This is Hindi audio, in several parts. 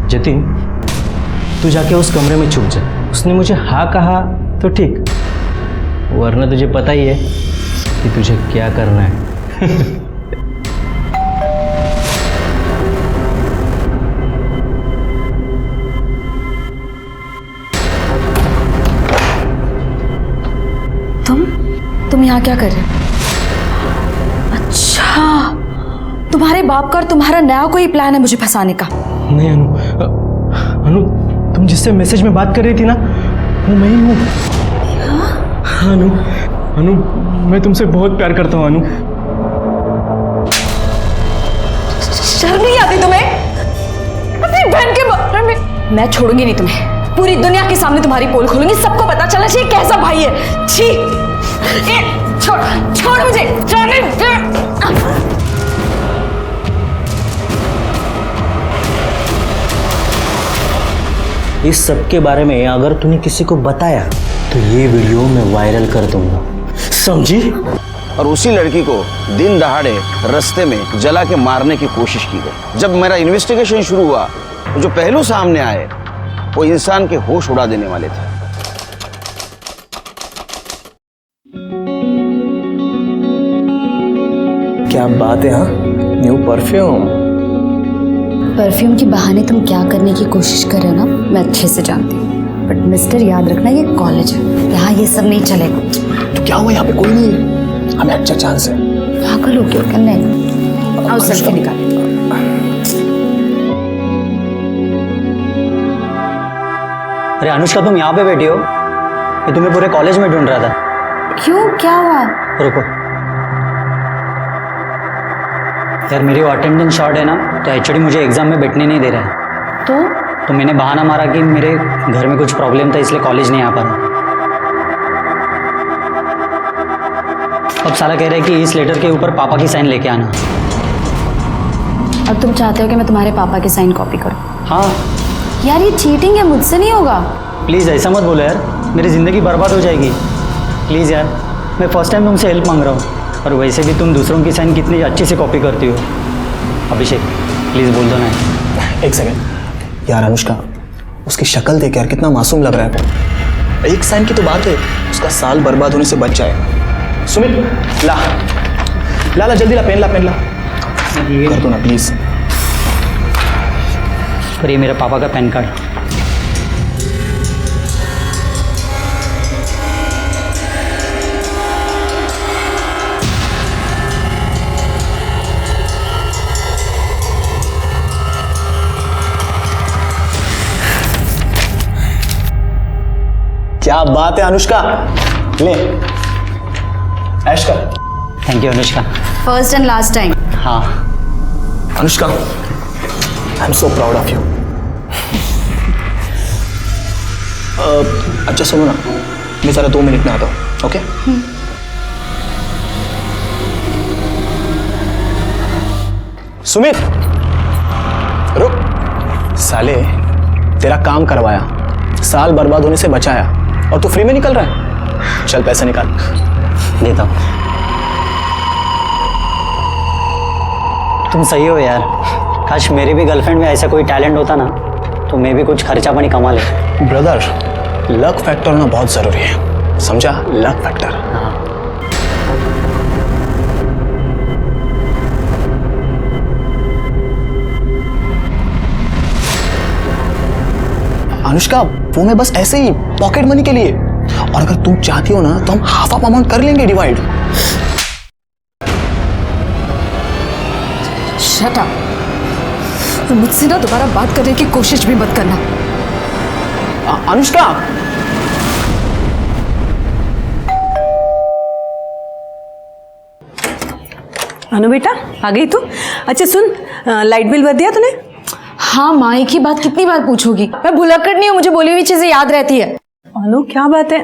जतिन, तू जाके उस कमरे में छुप जा। उसने मुझे हाँ कहा तो ठीक, वरना तुझे पता ही है कि तुझे क्या करना है। तुम यहाँ क्या कर रहे हो? अच्छा, तुम्हारे बाप का और तुम्हारा नया कोई प्लान है मुझे फंसाने का? नहीं अनु, अनु तुम जिससे मैसेज में बात कर रही थी ना, वो मैं ही हूँ। हाँ अनु, अनु मैं तुमसे बहुत प्यार करता हूँ अनु। शर्म नहीं आती तुम्हें? अपनी बहन के बारे में। मैं छोड़ूंगी नहीं तुम्हें, पूरी दुनिया के सामने तुम्हारी पोल खोलूंगी, सबको पता चलना चाहिए कैसा भाई है। छी, छोड़ छोड़ मुझे, जाने दे। इस सब के बारे में अगर तूने किसी को बताया तो ये वीडियो मैं वायरल कर दूंगा, समझी? और उसी लड़की को दिन दहाड़े रास्ते में जला के मारने की कोशिश की गई। जब मेरा इन्वेस्टिगेशन शुरू हुआ तो जो पहलू सामने आए वो इंसान के होश उड़ा देने वाले थे। क्या बात है। हाँ, न्यू परफ्यूम। परफ्यूम के बहाने तुम क्या करने की कोशिश कर रहे हो ना, मैं अच्छे से जानती हूँ। बट मिस्टर, याद रखना ये कॉलेज है, यहाँ ये सब नहीं चलेगा। तो क्या हुआ, यहाँ पे कोई नहीं है, हमें अच्छा चांस है। पागल हो क्यों करने? आओ सेल्फी निकाले। अरे अनुष्का, तुम यहाँ पे बैठी हो? मैं तुम्हें पूरे कॉलेज में ढूंढ रहा था। क्यों, क्या हुआ? रुको यार, मेरी वो अटेंडेंस शॉर्ट है ना, तो एचओडी मुझे एग्जाम में बैठने नहीं दे रहा है। तो मैंने बहाना मारा कि मेरे घर में कुछ प्रॉब्लम था, इसलिए कॉलेज नहीं आ पा रहा। अब साला कह रहा है कि इस लेटर के ऊपर पापा की साइन लेके आना। अब तुम चाहते हो कि मैं तुम्हारे पापा की साइन कॉपी करूं? हाँ यार ये चीटिंग है, मुझसे नहीं होगा। प्लीज़ ऐसा मत बोलो यार, मेरी ज़िंदगी बर्बाद हो जाएगी। प्लीज़ यार, मैं फर्स्ट टाइम तुमसे हेल्प मांग रहा हूँ, और वैसे भी तुम दूसरों की साइन कितनी अच्छे से कॉपी करती हो। अभिषेक प्लीज़ बोल दो ना। एक सेकंड यार, अनुष्का उसकी शक्ल देख यार, कितना मासूम लग रहा है वो। एक साइन की तो बात है, उसका साल बर्बाद होने से बच जाएगा। सुमित ला ला ला, जल्दी ला, पेन ला, पेन ला, कर दो ना प्लीज। और ये मेरे पापा का पैन कार्ड। क्या बात है अनुष्का, ले ऐश कर। Thank you Anushka. First and last time. हाँ Anushka, I am so proud of you. अच्छा सुनो ना, मैं जरा 2 मिनट में आता हूँ, ओके? सुमित रुक। साले, तेरा काम करवाया, साल बर्बाद होने से बचाया, और तू फ्री में निकल रहा है। चल पैसे निकाल। देता हूँ। तुम सही हो यार, काश मेरी भी गर्लफ्रेंड में ऐसा कोई टैलेंट होता ना, तो मैं भी कुछ खर्चा पानी कमा ले। ब्रदर, लक फैक्टर होना बहुत जरूरी है, समझा? Luck factor. हाँ अनुष्का, वो मैं बस ऐसे ही पॉकेट मनी के लिए, और अगर तुम चाहती हो ना तो हम हाफ ऑफ अमाउंट कर लेंगे डिवाइड। Shut up. तो मुझसे ना दोबारा बात करने की कोशिश भी मत करना। अनुष्का, अनु बेटा, आ गई तू? अच्छा सुन, लाइट बिल भर दिया तूने? हाँ माँ, एक ही बात कितनी बार पूछोगी? मैं भुलक्कड़ नहीं हूँ, मुझे बोली हुई चीजें याद रहती है। अनु क्या बात है?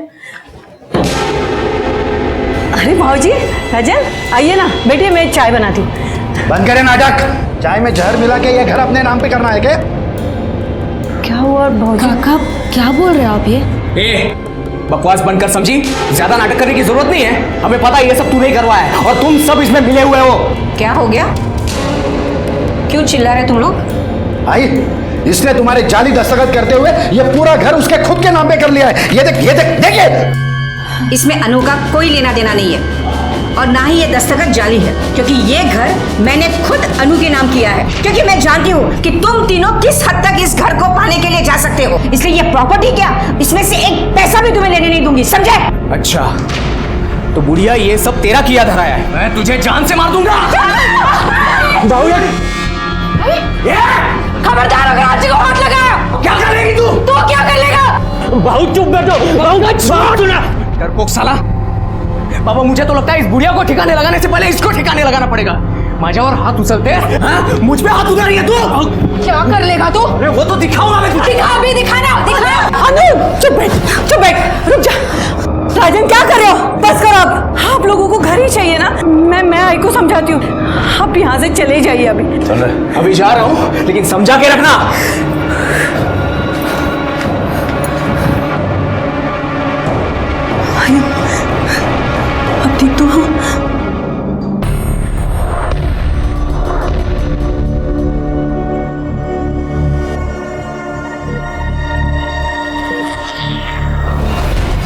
अरे भाऊजी, राजन आइए ना, बैठिए, मैं चाय बनाती हूँ। बंद करें नाटक। चाय में जहर मिला के ये घर अपने नाम पे करना है क्या? क्या हुआ भाऊजी? काका क्या बोल रहे हो आप ये? बकवास बंद कर, समझी? ज्यादा नाटक करने की जरूरत नहीं है, हमें पता है ये सब तूने ही करवाया है और तुम सब इसमें मिले हुए हो। क्या हो गया? क्यों चिल्ला रहे तुम लोग? आई, इसने तुम्हारे जाली दस्तखत करते हुए ये पूरा घर उसके खुद के नाम पे कर लिया है। ये देख, ये देख, देखिए। इसमें अनु का कोई लेना देना नहीं है और ना ही ये दस्तखत जाली है, क्योंकि ये घर मैंने खुद अनु के नाम किया है, क्योंकि मैं जानती हूँ कि तुम तीनों किस हद तक इस घर को पाने के लिए जा सकते हो। इसलिए ये प्रॉपर्टी क्या, इसमें से एक पैसा भी तुम्हें लेने नहीं दूंगी, समझे? अच्छा, तो बुढ़िया ये सब तेरा किया धराया है। मैं तुझे जान से मार दूंगा। खबरदार अगर आज को हाथ लगाया। क्या करेगी तू? तो क्या कर लेगा? बहुत चुप बैठो, बहुत डरपोक साला। बाबा मुझे तो लगता है इस बुढ़िया को ठिकाने लगाने से पहले इसको ठिकाने लगाना पड़ेगा। माझ्यावर हाथ उछलते हैं, हाँ? मुझ पे हाथ उठा रही है तू। क्या कर लेगा तू? अरे वो तो दिखाऊंगा मैं तुझे। दिखा भी, दिखाना, दिखा। अनु चुप बैठ, रुक जा। राजन क्या कर रहे हो? बस करो अब। आप लोगों को घर ही चाहिए ना? मैं आई को समझाती हूँ, आप यहाँ से चले जाइए अभी। अभी जा रहा हूँ, लेकिन समझा के रखना। अब ठीक तो हाँ।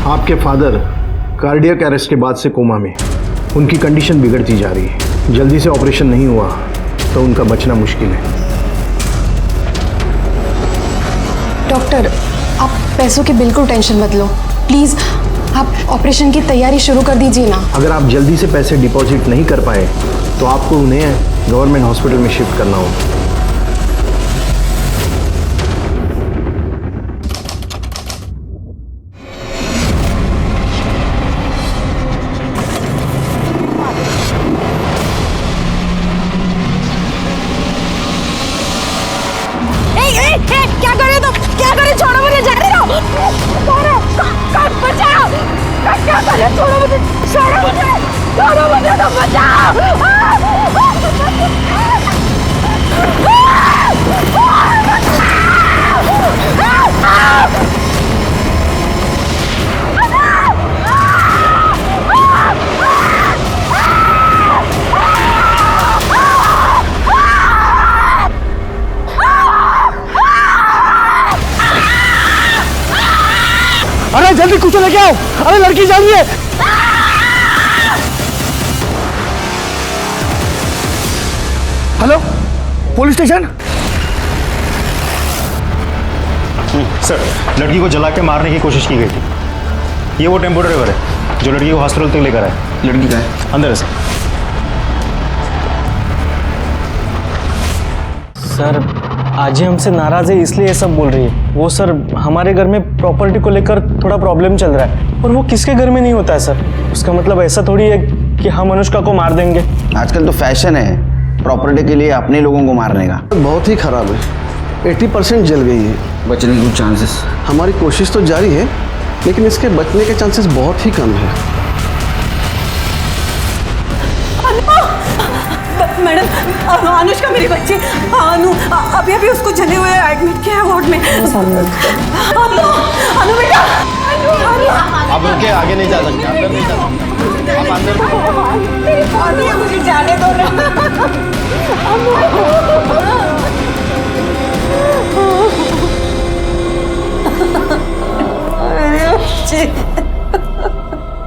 आपके फादर कार्डियक अरेस्ट के बाद से कोमा में, उनकी कंडीशन बिगड़ती जा रही है। जल्दी से ऑपरेशन नहीं हुआ तो उनका बचना मुश्किल है। डॉक्टर, आप पैसों की बिल्कुल टेंशन मत लो, प्लीज आप ऑपरेशन की तैयारी शुरू कर दीजिए ना। अगर आप जल्दी से पैसे डिपॉजिट नहीं कर पाए तो आपको उन्हें गवर्नमेंट हॉस्पिटल में शिफ्ट करना होगा। क्या कर रहे हो तुम? क्या कर रहे हो? छोड़ो मुझे, जाने दो। बचाओ, क्या कर रहे हो? छोड़ो मुझे, छोड़ो मुझे तो बचाओ। अरे जल्दी कुछ लेके आओ, अरे लड़की जा रही है। Hello, police station. सर, लड़की को जला के मारने की कोशिश की गई थी। ये वो टेम्पो ड्राइवर है जो लड़की को हॉस्पिटल तक लेकर आया। लड़की का है अंदर है सर। सर आज ही हमसे नाराज है इसलिए ये सब बोल रही है। वो सर हमारे घर में प्रॉपर्टी को लेकर थोड़ा प्रॉब्लम चल रहा है, और वो किसके घर में नहीं होता है सर। उसका मतलब ऐसा थोड़ी है कि हम अनुष्का को मार देंगे। आजकल तो फैशन है प्रॉपर्टी के लिए अपने लोगों को मारने का। बहुत ही खराब है, 80% जल गई है। बचने के कुछ चांसेस? हमारी कोशिश तो जारी है, लेकिन इसके बचने के चांसेस बहुत ही कम है। मैडम, अनुष्का मेरी बच्ची अनु अभी उसको जले हुए एडमिट किया है वार्ड में। अनु बेटा, आप रुके, आगे नहीं जा सकते, अंदर नहीं जा सकते। आप अंदर मुझे जाने दो ना।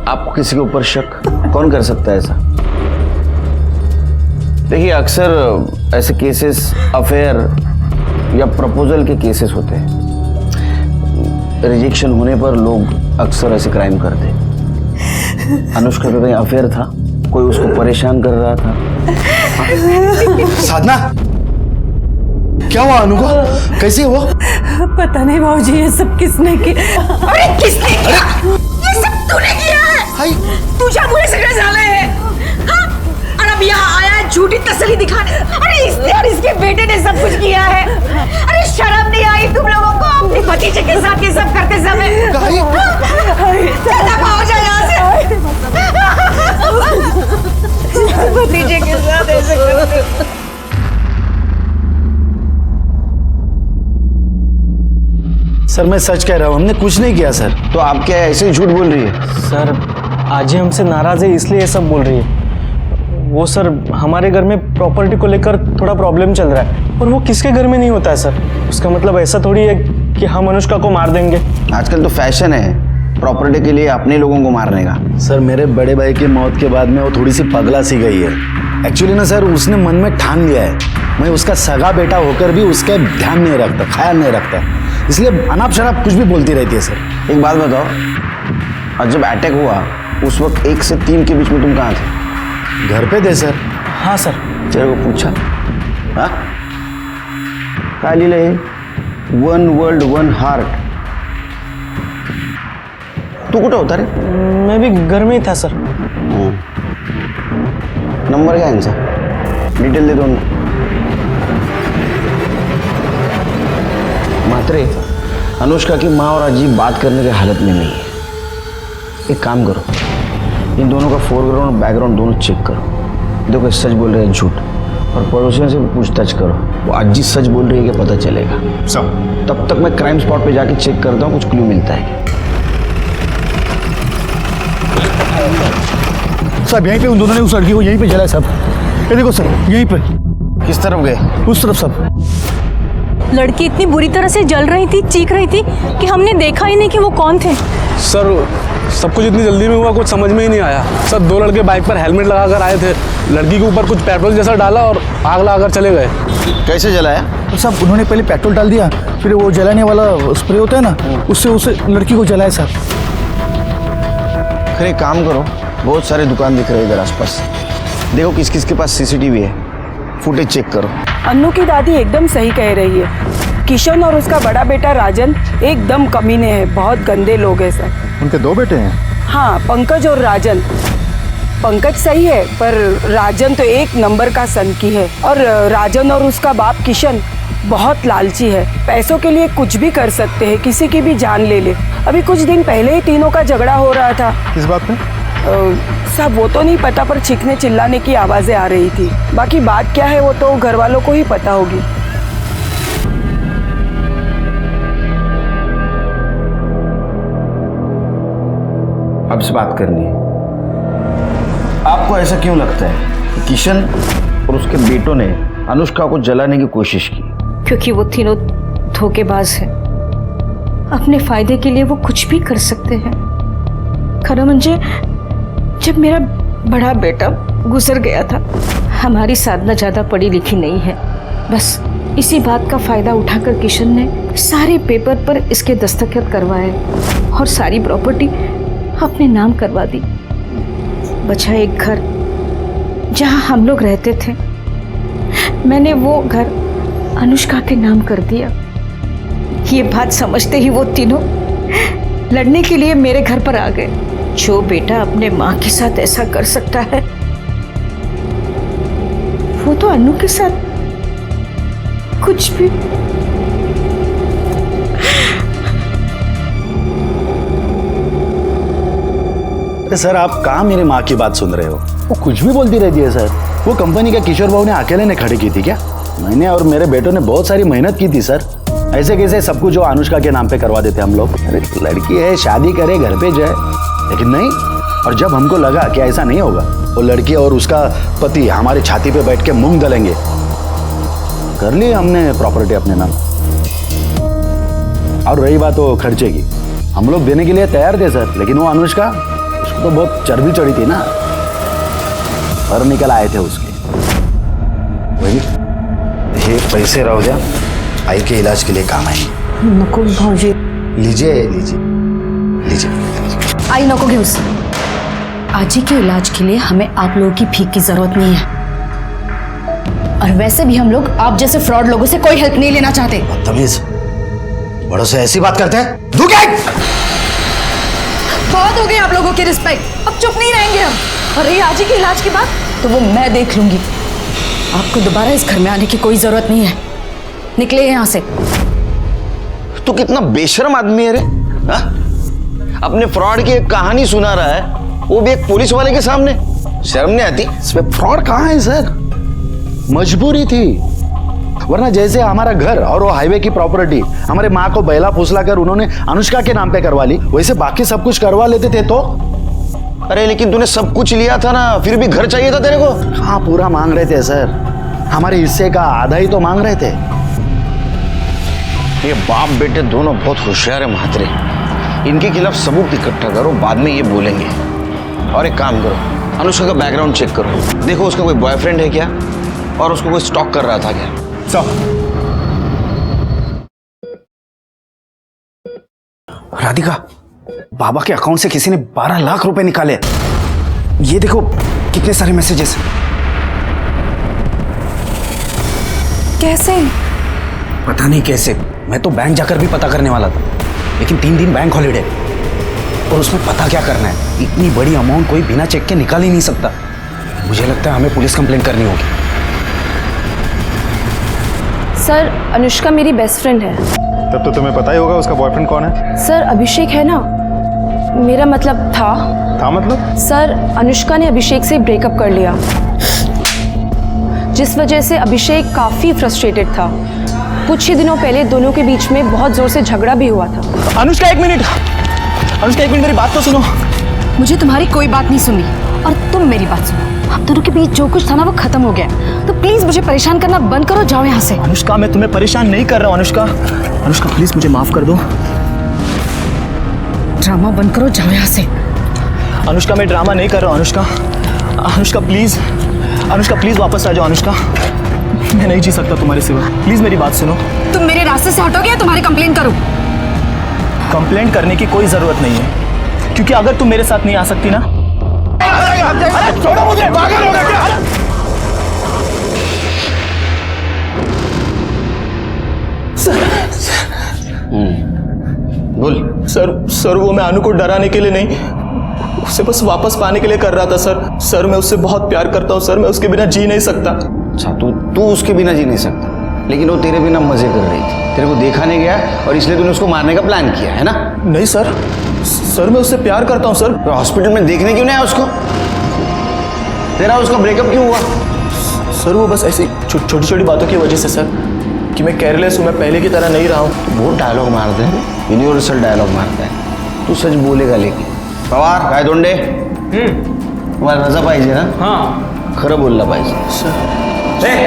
आपको किसी के ऊपर शक कौन कर सकता है ऐसा? देखिए, अक्सर ऐसे केसेस अफेयर या प्रपोजल के केसेस होते हैं। रिजेक्शन होने पर लोग अक्सर ऐसे क्राइम करते हैं। अनुष्का का कहीं अफेयर था, कोई उसको परेशान कर रहा था। साधना, क्या हुआ अनु को? कैसी वो? पता नहीं भाऊजी, ये सब किसने किया? अरे किसने किया? ये सब तूने किया है। तुझे मुझे सगळे झाले है, हाँ? और अब यहाँ आया है झूठी तसल्ली दिखाने। अरे इसने और इसके बेटे ने सब कुछ किया है। अरे शर्म नहीं आई तुम लोगों को अपने भतीजे के साथ ये सब करते समय? दफा हो जाए यहाँ से। भतीजे के साथ ऐसे करते। सर मैं सच कह रहा हूँ, हमने कुछ नहीं किया सर। तो आप क्या ऐसे ही झूठ बोल रही है? सर आज ही हमसे नाराज है इसलिए ये सब बोल रही है। वो सर हमारे घर में प्रॉपर्टी को लेकर थोड़ा प्रॉब्लम चल रहा है, और वो किसके घर में नहीं होता है सर। उसका मतलब ऐसा थोड़ी है कि हम अनुष्का को मार देंगे। आजकल तो फैशन है प्रॉपर्टी के लिए अपने लोगों को मारने का। सर मेरे बड़े भाई की मौत के बाद में वो थोड़ी सी पगला सी गई है। एक्चुअली ना सर उसने मन में ठान लिया है मैं उसका सगा बेटा होकर भी उसका ध्यान नहीं रखता, ख्याल नहीं रखता, इसलिए अनाप शनाप कुछ भी बोलती रहती है सर। एक बात बताओ, और जब अटैक हुआ उस वक्त 1 से 3 के बीच में तुम कहाँ थे? घर पे थे सर। हाँ सर। तेरे को पूछा? हाँ काय लिहिलं हे? 1 वर्ल्ड 1 हार्ट। तू कुठं होता रे? मैं भी घर में ही था सर। नंबर क्या है इनका? डिटेल दे दो ना। मात्रे अनुष्का की माँ और अजीब बात करने की हालत में नहीं है। एक काम करो, इन दोनों का फोरग्राउंड और बैकग्राउंड दोनों चेक करो। देखो सच बोल रहे हैं झूठ, और पड़ोसियों से पूछताछ करो। वो अजीब सच बोल रही है कि पता चलेगा। सब तब तक मैं क्राइम स्पॉट पे जाके चेक करता हूँ, कुछ क्लू मिलता है। साहब यहीं पे उन दोनों ने उस लड़की को यहीं पे जलाया साहब। ये देखो सर यहीं पे। किस तरफ गए? उस तरफ साहब। लड़की इतनी बुरी तरह से जल रही थी, चीख रही थी कि हमने देखा ही नहीं कि वो कौन थे। सर सब कुछ इतनी जल्दी में हुआ, कुछ समझ में ही नहीं आया सर। 2 लड़के बाइक पर हेलमेट लगाकर आए थे, लड़की के ऊपर कुछ पेट्रोल जैसा डाला और आग लगाकर चले गए। कैसे जलाया? तो साहब उन्होंने पहले पेट्रोल डाल दिया, फिर वो जलाने वाला स्प्रे होता है ना, उससे उसे लड़की को जलाया साहब। फिर एक काम करो, बहुत सारे दुकान दिख रहे हैं इधर आसपास, देखो किस किस के पास सीसीटीवी है, फुटेज चेक करो। अन्नू की दादी एकदम सही कह रही है। किशन और उसका बड़ा बेटा राजन एकदम कमीने हैं, बहुत गंदे लोग हैं सर। उनके 2 बेटे हैं? हाँ, पंकज और राजन। पंकज सही है, पर राजन तो 1 नंबर का सनकी है। और राजन और उसका बाप किशन बहुत लालची है, पैसों के लिए कुछ भी कर सकते हैं, किसी की भी जान ले ले। अभी कुछ दिन पहले ही तीनों का झगड़ा हो रहा था। किस बात पे? साहब वो तो नहीं पता, पर चीखने चिल्लाने की आवाजें आ रही थी। बाकी बात क्या है वो तो घर वालों को ही पता होगी। अब से बात करनी है। आपको ऐसा क्यों लगता है कि किशन और उसके बेटों ने अनुष्का को जलाने की कोशिश की? क्योंकि वो तीनों धोखेबाज हैं। अपने फायदे के लिए वो कुछ भी कर सकते हैं। खरा म्हणजे जब मेरा बड़ा बेटा गुजर गया था, हमारी साधना ज़्यादा पढ़ी लिखी नहीं है, बस इसी बात का फ़ायदा उठाकर किशन ने सारे पेपर पर इसके दस्तखत करवाए और सारी प्रॉपर्टी अपने नाम करवा दी। बचा एक घर जहाँ हम लोग रहते थे, मैंने वो घर अनुष्का के नाम कर दिया। ये बात समझते ही वो तीनों लड़ने के लिए मेरे घर पर आ गए। जो बेटा अपने माँ के साथ ऐसा कर सकता है, वो तो अनु के साथ कुछ भी। सर आप कहाँ मेरी माँ की बात सुन रहे हो? वो कुछ भी बोलती रहती है सर। वो कंपनी का किशोर भाऊ ने अकेले ने खड़ी की थी क्या? मैंने और मेरे बेटों ने बहुत सारी मेहनत की थी सर। ऐसे कैसे सब कुछ जो अनुष्का के नाम पे करवा देते हम लोग। अरे लड़की है, शादी करे, घर पे जाए, लेकिन नहीं। और जब हमको लगा कि ऐसा नहीं होगा, वो लड़की और उसका पति हमारी छाती पे बैठ के मूंग दलेंगे, कर ली हमने प्रॉपर्टी अपने नाम। और रही बात वो खर्चे की, हम लोग देने के लिए तैयार थे सर, लेकिन वो अनुष्का, उसको तो बहुत चर्बी चढ़ी थी ना, और निकल आए थे उसके। वही ये पैसे रहो जा, आई के इलाज के लिए काम आएंगे। नको भाऊजी, लीजिए लीजिए लीजिए। आई नको घेऊस। आजी के इलाज के लिए हमें आप लोगों की भीख की जरूरत नहीं है, और वैसे भी हम लोग आप जैसे फ्रॉड लोगों से कोई हेल्प नहीं लेना चाहते। बदतमीज, बड़ों से ऐसी बात करते हैं? बहुत हो गई आप लोगों की रिस्पेक्ट, अब चुप नहीं रहेंगे हम। और ये आजी के इलाज की बात तो वो मैं देख लूंगी। आपको दोबारा इस घर में आने की कोई जरूरत नहीं है, निकले यहाँ से। तू कितना बेशर्म आदमी है रे, हा? अपने फ्रॉड की एक कहानी सुना रहा है, वो भी एक पुलिस वाले के सामने। शर्म नहीं आती? इसमें फ्रॉड कहाँ है सर? मजबूरी थी, वरना जैसे हमारा घर और वो हाईवे की प्रॉपर्टी हमारे माँ को बैला फुसला कर उन्होंने अनुष्का के नाम पे करवा ली, वैसे बाकी सब कुछ करवा लेते थे तो अरे लेकिन तूने सब कुछ लिया था ना, फिर भी घर चाहिए था तेरे को। हाँ पूरा मांग रहे थे सर, हमारे हिस्से का आधा ही तो मांग रहे थे। ये बाप बेटे दोनों बहुत होशियार है महात्रे, इनके खिलाफ सबूत इकट्ठा करो, बाद में ये बोलेंगे। और एक काम करो, अनुष्का का बैकग्राउंड चेक करो, देखो उसका कोई बॉयफ्रेंड है क्या और उसको कोई स्टॉक कर रहा था क्या। राधिका, बाबा के अकाउंट से किसी ने 12 लाख रुपए निकाले। ये देखो कितने सारे मैसेजेस। कैसे? पता नहीं कैसे, मैं तो बैंक जाकर भी पता करने वाला था, लेकिन 3 दिन बैंक हॉलीडे और उसमें पता क्या करना है। इतनी बड़ी अमाउंट कोई बिना चेक के निकाल ही नहीं सकता। मुझे लगता है हमें पुलिस कंप्लेंट करनी होगी। सर, अनुष्का मेरी बेस्ट फ्रेंड है। तब तो तुम्हें पता ही होगा उसका बॉयफ्रेंड कौन है। सर, अभिषेक है ना, मेरा मतलब था मतलब? सर, अनुष्का ने अभिषेक से ब्रेकअप कर लिया, जिस वजह से अभिषेक काफी फ्रस्ट्रेटेड था। कुछ ही दिनों पहले दोनों के बीच में बहुत जोर से झगड़ा भी हुआ था। अनुष्का एक मिनट, अनुष्का एक मिनट, मेरी बात तो सुनो। मुझे तुम्हारी कोई बात नहीं सुनी और तुम मेरी बात सुनो। हम दोनों के बीच जो कुछ था ना वो खत्म हो गया, तो प्लीज मुझे परेशान करना बंद करो, जाओ यहाँ से। अनुष्का, मैं तुम्हें परेशान नहीं कर रहा हूँ। अनुष्का, अनुष्का प्लीज मुझे माफ कर दो। ड्रामा बंद करो, जाओ यहाँ से। अनुष्का, मैं ड्रामा नहीं कर रहा हूँ। अनुष्का, अनुष्का प्लीज, अनुष्का प्लीज वापस आ जाओ। अनुष्का, मैं नहीं जी सकता तुम्हारे सिवा, प्लीज मेरी बात सुनो। तुम मेरे रास्ते से हटोगे या तुम्हारी कंप्लेंट करूं? कंप्लेंट करने की कोई जरूरत नहीं है, क्योंकि अगर तुम मेरे साथ नहीं आ सकती ना। छोड़ो मुझे, पागल हो गया क्या? बोल। सर वो मैं अनु को डराने के लिए नहीं, उसे बस वापस पाने के लिए कर रहा था। सर मैं उससे बहुत प्यार करता हूँ सर, मैं उसके बिना जी नहीं सकता। अच्छा, तू उसके बिना जी नहीं सकता, लेकिन वो तेरे बिना मजे कर रही थी, तेरे को देखा नहीं गया और इसलिए तूने उसको मारने का प्लान किया है ना? नहीं सर मैं उससे प्यार करता हूँ सर। तो हॉस्पिटल में देखने क्यों नहीं आया उसको? तेरा उसका ब्रेकअप क्यों हुआ? सर वो बस ऐसी छोटी छोटी बातों की वजह से सर, कि मैं केयरलेस हूँ, मैं पहले की तरह नहीं रहा हूँ। बहुत डायलॉग मारते हैं, यूनिवर्सल डायलॉग मारता है। तू सच बोलेगा लेकिन पवार काय दोंडे, तुम्हाला रजा पाहिजे ना? हाँ, खरं बोलला पाहिजे।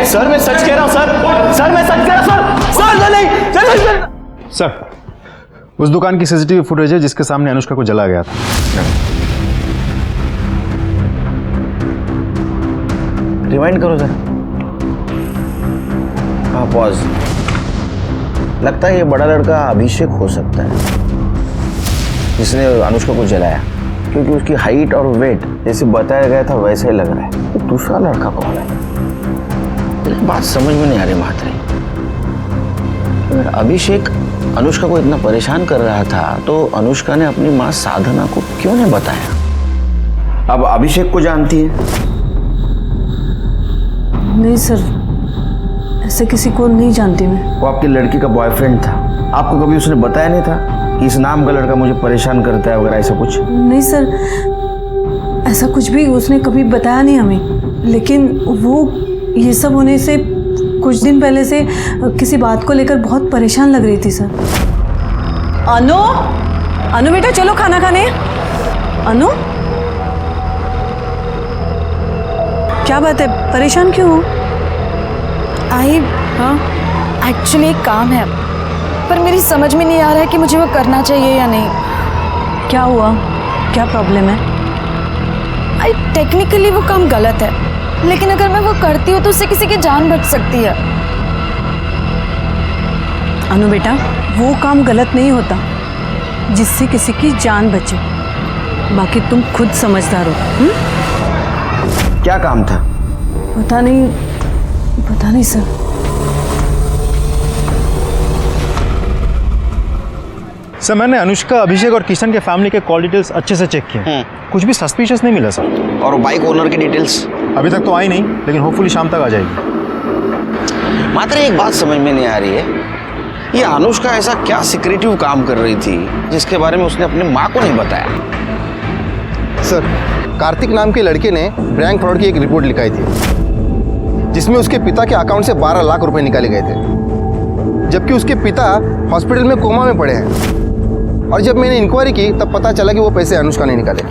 सर मैं सच कह रहा हूँ सर मैं सच कह रहा हूँ सर नहीं। सर, उस दुकान की सीसीटीवी फुटेज है जिसके सामने अनुष्का को जला गया था। रिवाइंड करो जरा। हाँ, पॉज। लगता है ये बड़ा लड़का अभिषेक हो सकता है जिसने अनुष्का को जलाया, क्योंकि उसकी हाइट और वेट जैसे बताया गया था वैसा ही लग रहा है। तो दूसरा लड़का कौन है? एक बात समझ में नहीं आ रही महात्रे, अगर अभिषेक अनुष्का को इतना परेशान कर रहा था तो अनुष्का ने अपनी माँ साधना को क्यों नहीं बताया? अब अभिषेक को जानती है? नहीं सर, ऐसे किसी को नहीं जानती मैं। वो आपकी लड़की का बॉयफ्रेंड था, आपको कभी उसने बताया नहीं था कि इस नाम का लड़का मुझे परेशान करता है वगैरह ऐसा कुछ? नहीं सर, ऐसा कुछ भी उसने कभी बताया नहीं हमें, लेकिन वो ये सब होने से कुछ दिन पहले से किसी बात को लेकर बहुत परेशान लग रही थी सर। अनु बेटा चलो खाना खाने। अनु, क्या बात है, परेशान क्यों हो? हाँ, एक्चुअली एक काम है, पर मेरी समझ में नहीं आ रहा है कि मुझे वो करना चाहिए या नहीं। क्या हुआ, क्या प्रॉब्लम है? टेक्निकली वो काम गलत है, लेकिन अगर मैं वो करती हूँ तो उससे किसी की जान बच सकती है। अनु बेटा, वो काम गलत नहीं होता जिससे किसी की जान बचे, बाकी तुम खुद समझदार हो। क्या काम था? पता नहीं सर। सर, मैंने अनुष्का, अभिषेक और किशन के फैमिली के कॉल डिटेल्स अच्छे से चेक किए, कुछ भी सस्पिशियस नहीं मिला सर। और बाइक ओनर की डिटेल्स? अभी तक तो आई नहीं, लेकिन होपफुली शाम तक आ जाएगी। मात्र एक बात समझ में नहीं आ रही है, ये अनुष्का ऐसा क्या सिक्रेटिव काम कर रही थी जिसके बारे में उसने अपनी माँ को नहीं बताया? सर, कार्तिक नाम के लड़के ने बैंक फ्रॉड की एक रिपोर्ट लिखाई थी, जिसमें उसके पिता के अकाउंट से 12 लाख रुपए निकाले गए थे, जबकि उसके पिता हॉस्पिटल में कोमा में पड़े हैं। और जब मैंने इंक्वायरी की तब पता चला कि वो पैसे अनुष्का ने निकाले।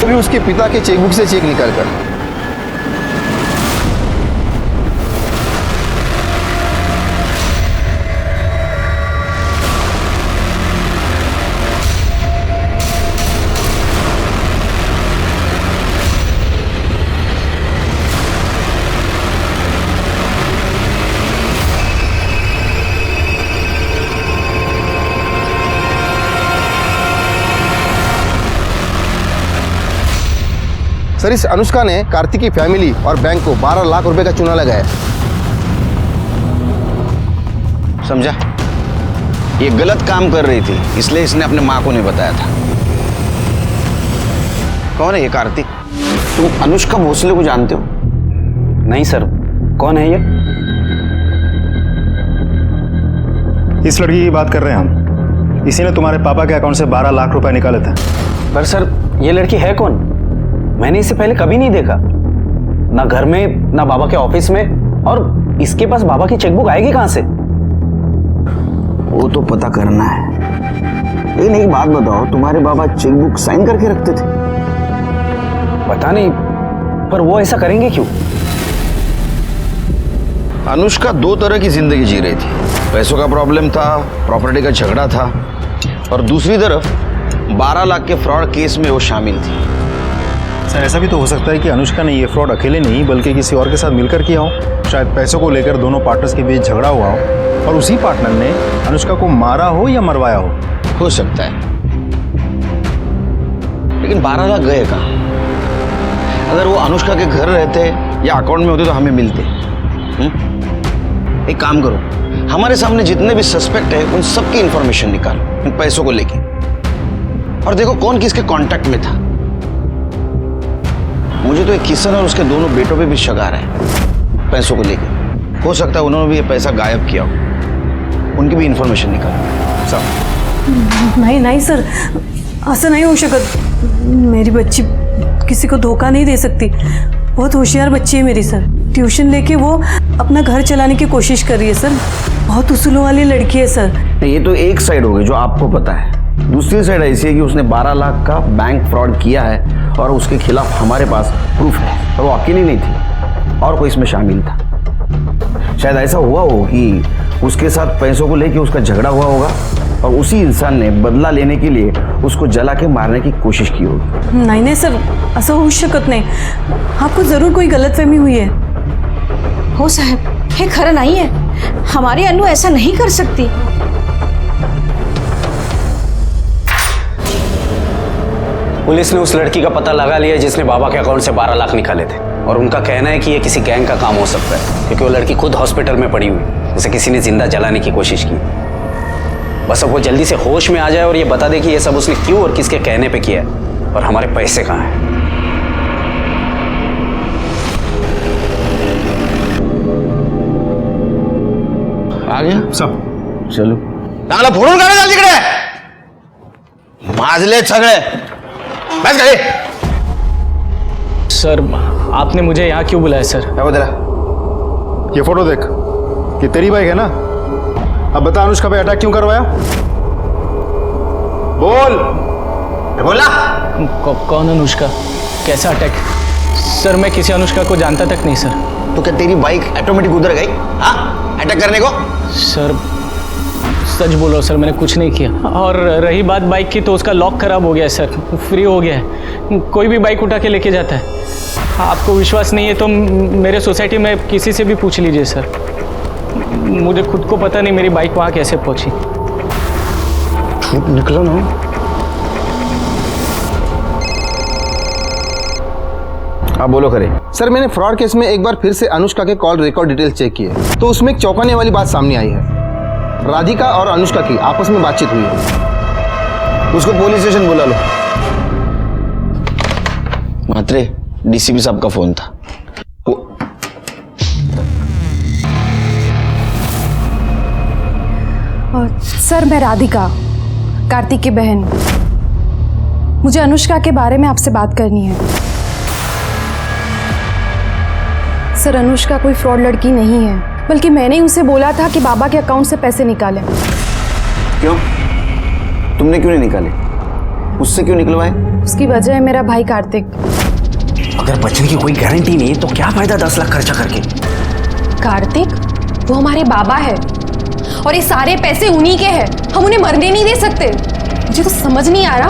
वो भी उसके पिता के चेकबुक से चेक निकाल कर। सर, इस अनुष्का ने कार्तिक की फैमिली और बैंक को 12 लाख रुपए का चूना लगाया। समझा? ये गलत काम कर रही थी, इसलिए इसने अपने माँ को नहीं बताया था। कौन है ये कार्तिक? तुम अनुष्का भोसले को जानते हो? नहीं सर, कौन है ये? इस लड़की की बात कर रहे हैं हम। इसी ने तुम्हारे पापा के अकाउंट से 12 लाख रुपए निकाले थे। पर सर, ये लड़की है कौन? मैंने इसे पहले कभी नहीं देखा, ना घर में ना बाबा के ऑफिस में। और इसके पास बाबा की चेकबुक आएगी कहां से? वो तो पता करना है। लेकिन एक बात बताओ, तुम्हारे बाबा चेकबुक साइन करके रखते थे? पता नहीं, पर वो ऐसा करेंगे क्यों? अनुष्का दो तरह की जिंदगी जी रही थी। पैसों का प्रॉब्लम था, प्रॉपर्टी का झगड़ा था, और दूसरी तरफ 12 लाख के फ्रॉड केस में वो शामिल थी। सर, ऐसा भी तो हो सकता है कि अनुष्का ने ये फ्रॉड अकेले नहीं बल्कि किसी और के साथ मिलकर किया हो। शायद पैसों को लेकर दोनों पार्टनर्स के बीच झगड़ा हुआ हो और उसी पार्टनर ने अनुष्का को मारा हो या मरवाया हो सकता है। लेकिन 12 लाख गए कहाँ? अगर वो अनुष्का के घर रहते या अकाउंट में होते तो हमें मिलते। एक काम करो, हमारे सामने जितने भी सस्पेक्ट है उन सबकी इंफॉर्मेशन निकालो इन पैसों को लेके, और देखो कौन किसके कांटेक्ट में था। मुझे तो एक किशन और उसके दोनों बेटों पे भी शक आ रहा है पैसों को लेके। हो सकता है उन्होंने भी ये पैसा गायब किया हो। उनकी भी इंफॉर्मेशन निकालो। सब नहीं सर, ऐसा नहीं हो शकत। मेरी बच्ची किसी को धोखा नहीं दे सकती। बहुत होशियार बच्ची है मेरी सर। ट्यूशन लेके वो अपना घर चलाने की कोशिश कर रही है सर। बहुत उसूलों वाली लड़की है सर। ये तो एक साइड हो गई जो आपको पता है। दूसरी साइड ऐसी है कि उसने 12 लाख का बैंक फ्रॉड किया है और उसके खिलाफ हमारे पास प्रूफ है। और वो अकेली नहीं थी, और कोई इसमें शामिल था। शायद ऐसा हुआ हो कि उसके साथ पैसों को लेके उसका झगड़ा हुआ होगा और उसी इंसान ने बदला लेने के लिए उसको जला के मारने की कोशिश की होगी। नहीं सर, ऐसा हो शकत नहीं। आपको जरूर कोई गलतफहमी हुई है। हो साहब, हे खरं नहीं है। हमारी अनु ऐसा नहीं कर सकती। पुलिस ने उस लड़की का पता लगा लिया जिसने बाबा के अकाउंट से 12 लाख निकाले थे, और उनका कहना है कि ये किसी गैंग का काम हो सकता है, क्योंकि वो लड़की खुद हॉस्पिटल में पड़ी हुई। उसे किसी ने जिंदा जलाने की कोशिश की। बस अब वो जल्दी से होश में आ जाए और ये बता दे कि ये सब उसने क्यों और किसके कहने पे किया है, और हमारे पैसे कहाँ हैं। आ गया सब? चलो चांगला फोडून काढा चाल तिकडे। माजले सगळे। बस गए। सर, आपने मुझे यहाँ क्यों बुलाया सर? क्या तेरा? ये फोटो देख, ये तेरी बाइक है ना? अब बता, अनुष्का पे अटैक क्यों करवाया? बोल। बोला। कौन अनुष्का? कैसा अटैक? सर, मैं किसी अनुष्का को जानता तक नहीं सर। तो क्या तेरी बाइक ऑटोमेटिक उधर गई? हाँ, अटैक करने को? सर, सच बोलो सर, मैंने कुछ नहीं किया। और रही बात बाइक की, तो उसका लॉक खराब हो गया है सर, फ्री हो गया है। कोई भी बाइक उठा के लेके जाता है। आपको विश्वास नहीं है तो मेरे सोसाइटी में किसी से भी पूछ लीजिए सर। मुझे खुद को पता नहीं मेरी बाइक वहाँ कैसे पहुँची। निकलो ना। हाँ बोलो करे। सर, मैंने फ्रॉड केस में एक बार फिर से अनुष्का के कॉल रिकॉर्ड डिटेल चेक किए, तो उसमें एक चौंकाने वाली बात सामने आई है। राधिका और अनुष्का की आपस में बातचीत हुई है। उसको पुलिस स्टेशन बुला लो। मात्रे, डीसीपी साहब का फोन था। सर, मैं राधिका, कार्तिक की बहन। मुझे अनुष्का के बारे में आपसे बात करनी है। सर, अनुष्का कोई फ्रॉड लड़की नहीं है, बल्कि मैंने ही उसे बोला था कि बाबा के अकाउंट से पैसे निकालें। क्यों? तुमने क्यों नहीं निकाले? उससे क्यों निकलवाए? उसकी वजह है मेरा भाई कार्तिक। अगर बचने की कोई गारंटी नहीं है तो क्या फायदा 10 लाख खर्चा करके? कार्तिक वो हमारे बाबा है और ये सारे पैसे उन्हीं के हैं, हम उन्हें मरने नहीं दे सकते। मुझे तो समझ नहीं आ रहा